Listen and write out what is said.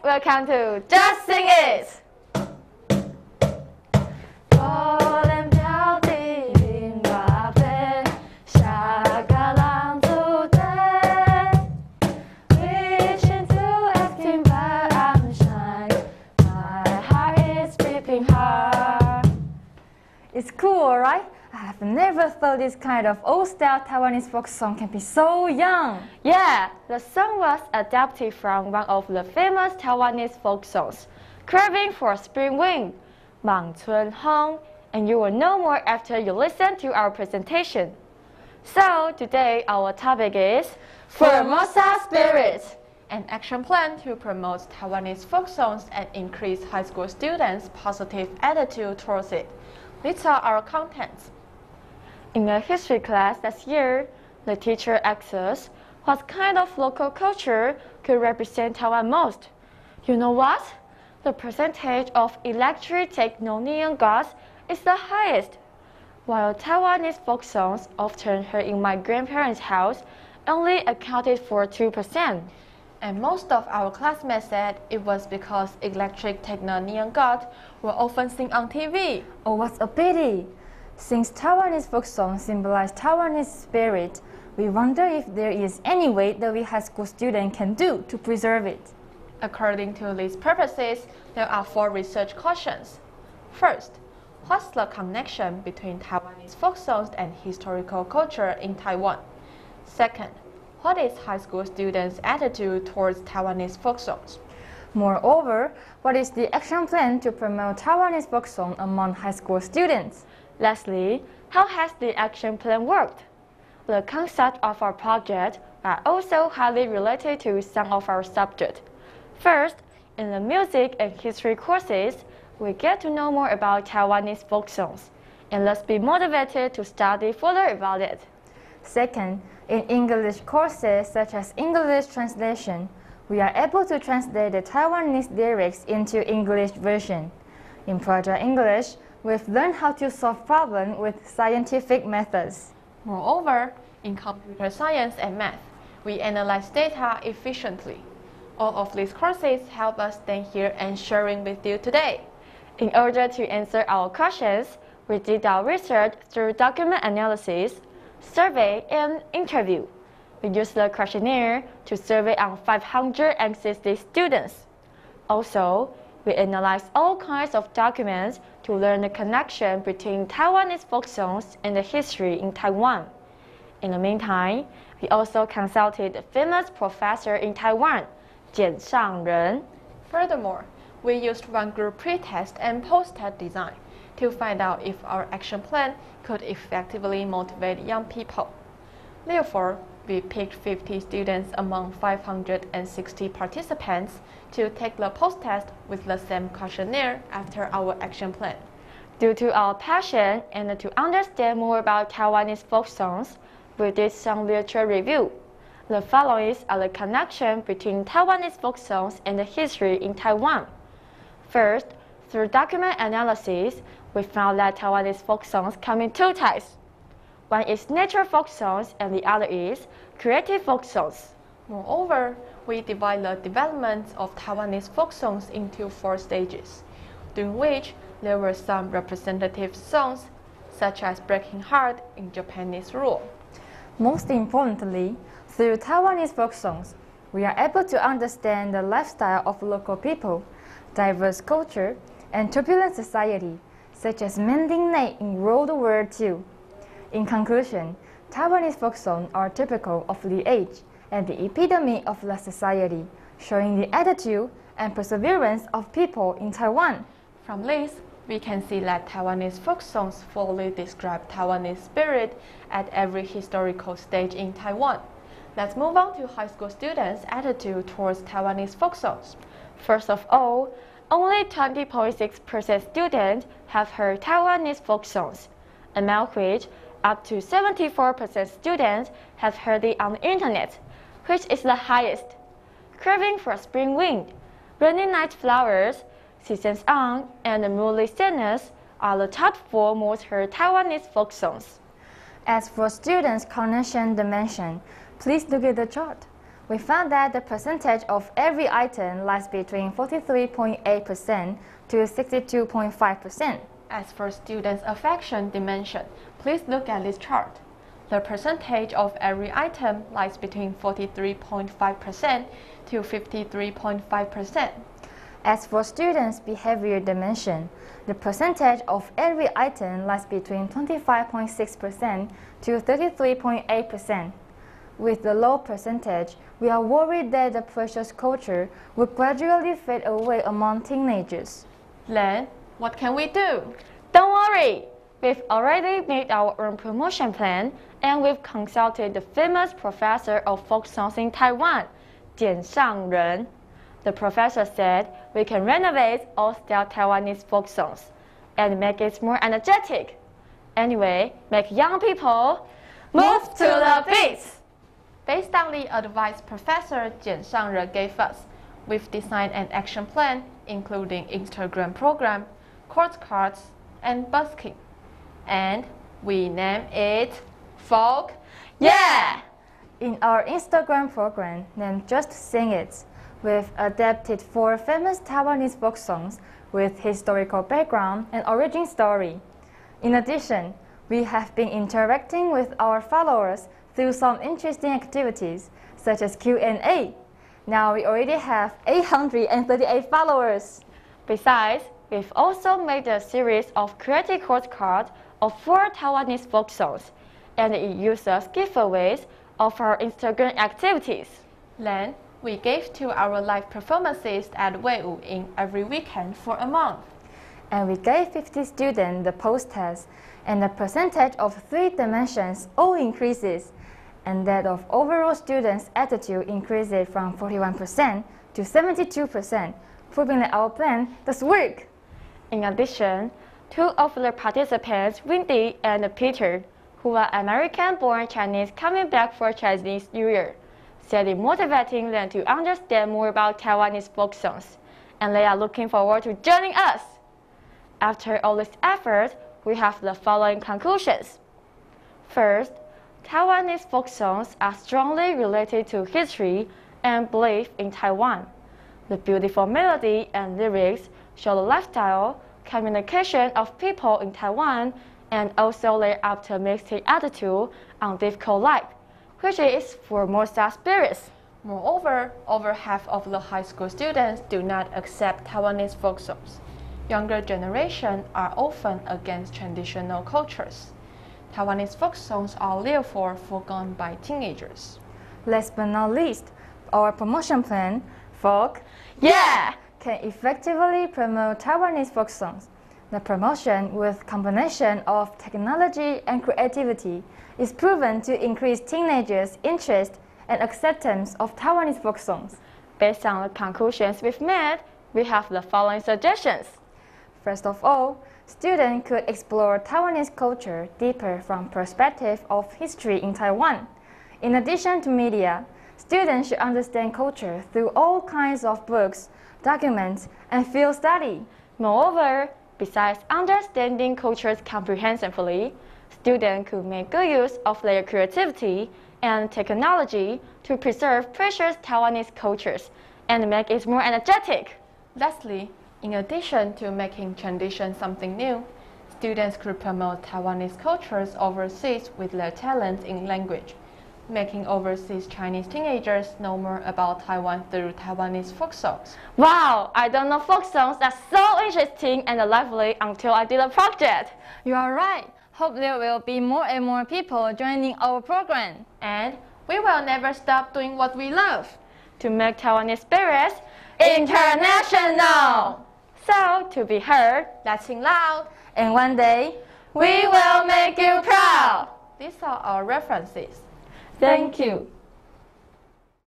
welcome to Just Sing It! ，It's cool, right? I've never thought this kind of old-style Taiwanese folk song can be so young. Yeah, the song was adapted from one of the famous Taiwanese folk songs, Craving for Spring Wind, 望春风, and you will know more after you listen to our presentation. So, today our topic is Formosa Spirit, an action plan to promote Taiwanese folk songs and increase high school students' positive attitude towards it. These are our contents. In a history class last year, the teacher asked us what kind of local culture could represent Taiwan most. You know what? The percentage of electric neon gas is the highest. While Taiwanese folk songs often heard in my grandparents' house only accounted for 2%. And most of our classmates said it was because electric neon gods were often seen on TV. Oh, what a pity! Since Taiwanese folk songs symbolize Taiwanese spirit, we wonder if there is any way that we high school students can do to preserve it. According to these purposes, there are 4 research questions. First, what's the connection between Taiwanese folk songs and historical culture in Taiwan? Second, what is high school students' attitude towards Taiwanese folk songs? Moreover, what is the action plan to promote Taiwanese folk song among high school students? Lastly, how has the action plan worked? The concepts of our project are also highly related to some of our subjects. First, in the music and history courses, we get to know more about Taiwanese folk songs, and let's be motivated to study further about it. Second, in English courses such as English translation, we are able to translate the Taiwanese lyrics into English version. In Project English, we've learned how to solve problems with scientific methods. Moreover, in computer science and math, we analyze data efficiently. All of these courses help us stand here and sharing with you today. In order to answer our questions, we did our research through document analysis, survey, and interview. We used the questionnaire to survey on 560 students. Also, we analyzed all kinds of documents to learn the connection between Taiwanese folk songs and the history in Taiwan. In the meantime, we also consulted a famous professor in Taiwan, Jian Shangren. Furthermore, we used one group pre-test and post-test design to find out if our action plan could effectively motivate young people. Therefore, we picked 50 students among 560 participants to take the post-test with the same questionnaire after our action plan. Due to our passion and to understand more about Taiwanese folk songs, we did some literature review. The following are the connection between Taiwanese folk songs and the history in Taiwan. First, through document analysis, we found that Taiwanese folk songs come in 2 types. One is nature folk songs and the other is creative folk songs. Moreover, we divide the development of Taiwanese folk songs into 4 stages, during which there were some representative songs, such as Breaking Heart in Japanese rule. Most importantly, through Taiwanese folk songs, we are able to understand the lifestyle of local people, diverse culture, and turbulent society, such as Mending Night in World War II. In conclusion, Taiwanese folk songs are typical of the age and the epitome of the society, showing the attitude and perseverance of people in Taiwan. From this, we can see that Taiwanese folk songs fully describe Taiwanese spirit at every historical stage in Taiwan. Let's move on to high school students' attitude towards Taiwanese folk songs. First of all, only 20.6% students have heard Taiwanese folk songs, among which up to 74% students have heard it on the internet, which is the highest. Craving for Spring Wind, Rainy Night Flowers, Seasons On, and Moonlit Sadness are the top 4 most heard Taiwanese folk songs. As for students' cognition dimension, please look at the chart. we found that the percentage of every item lies between 43.8% to 62.5%. As for students' affection dimension, please look at this chart. The percentage of every item lies between 43.5% to 53.5%. As for students' behavior dimension, the percentage of every item lies between 25.6% to 33.8%. With the low percentage, we are worried that the precious culture will gradually fade away among teenagers. Then, what can we do? Don't worry! We've already made our own promotion plan, and we've consulted the famous professor of folk songs in Taiwan, Jian Shangren. The professor said we can renovate old-style Taiwanese folk songs and make it more energetic. Anyway, make young people move to the beats! Based on the advice Professor Jian Shangren gave us, we've designed an action plan including Instagram program, court cards, and busking. And we name it Folk Yeah! In our Instagram program named Just Sing It, we've adapted 4 famous Taiwanese folk songs with historical background and origin story. In addition, we have been interacting with our followers through some interesting activities such as Q&A. Now we already have 838 followers. Besides, we've also made a series of creative court cards of 4 Taiwanese folk songs, and it uses giveaways of our Instagram activities. Then, we gave to our live performances at Weiwu in every weekend for a month. And we gave 50 students the post-test, and the percentage of 3 dimensions all increases, and that of overall students' attitude increases from 41% to 72%, proving that our plan does work. In addition, 2 of the participants, Wendy and Peter, who are American-born Chinese coming back for Chinese New Year, said it motivating them to understand more about Taiwanese folk songs, and they are looking forward to joining us. After all this effort, we have the following conclusions. First, Taiwanese folk songs are strongly related to history and belief in Taiwan. The beautiful melody and lyrics show the lifestyle, communication of people in Taiwan, and also their optimistic attitude on difficult life, which is Formosa Spirit. Moreover, over half of the high school students do not accept Taiwanese folk songs. Younger generations are often against traditional cultures. Taiwanese folk songs are therefore forgotten by teenagers. Last but not least, our promotion plan, Folk Yeah! can effectively promote Taiwanese folk songs. The promotion with combination of technology and creativity is proven to increase teenagers' interest and acceptance of Taiwanese folk songs. Based on the conclusions we've made, we have the following suggestions. First of all, students could explore Taiwanese culture deeper from perspective of history in Taiwan. In addition to media, students should understand culture through all kinds of books, documents, and field study. Moreover, besides understanding cultures comprehensively, students could make good use of their creativity and technology to preserve precious Taiwanese cultures and make it more energetic. Lastly, in addition to making tradition something new, students could promote Taiwanese cultures overseas with their talents in language, making overseas Chinese teenagers know more about Taiwan through Taiwanese folk songs. Wow, I don't know folk songs are so interesting and lively until I did a project. You are right. Hope there will be more and more people joining our program. And we will never stop doing what we love. To make Taiwanese spirits international. So, to be heard, Let's sing loud. And one day, we will make you proud. These are our references. Thank you.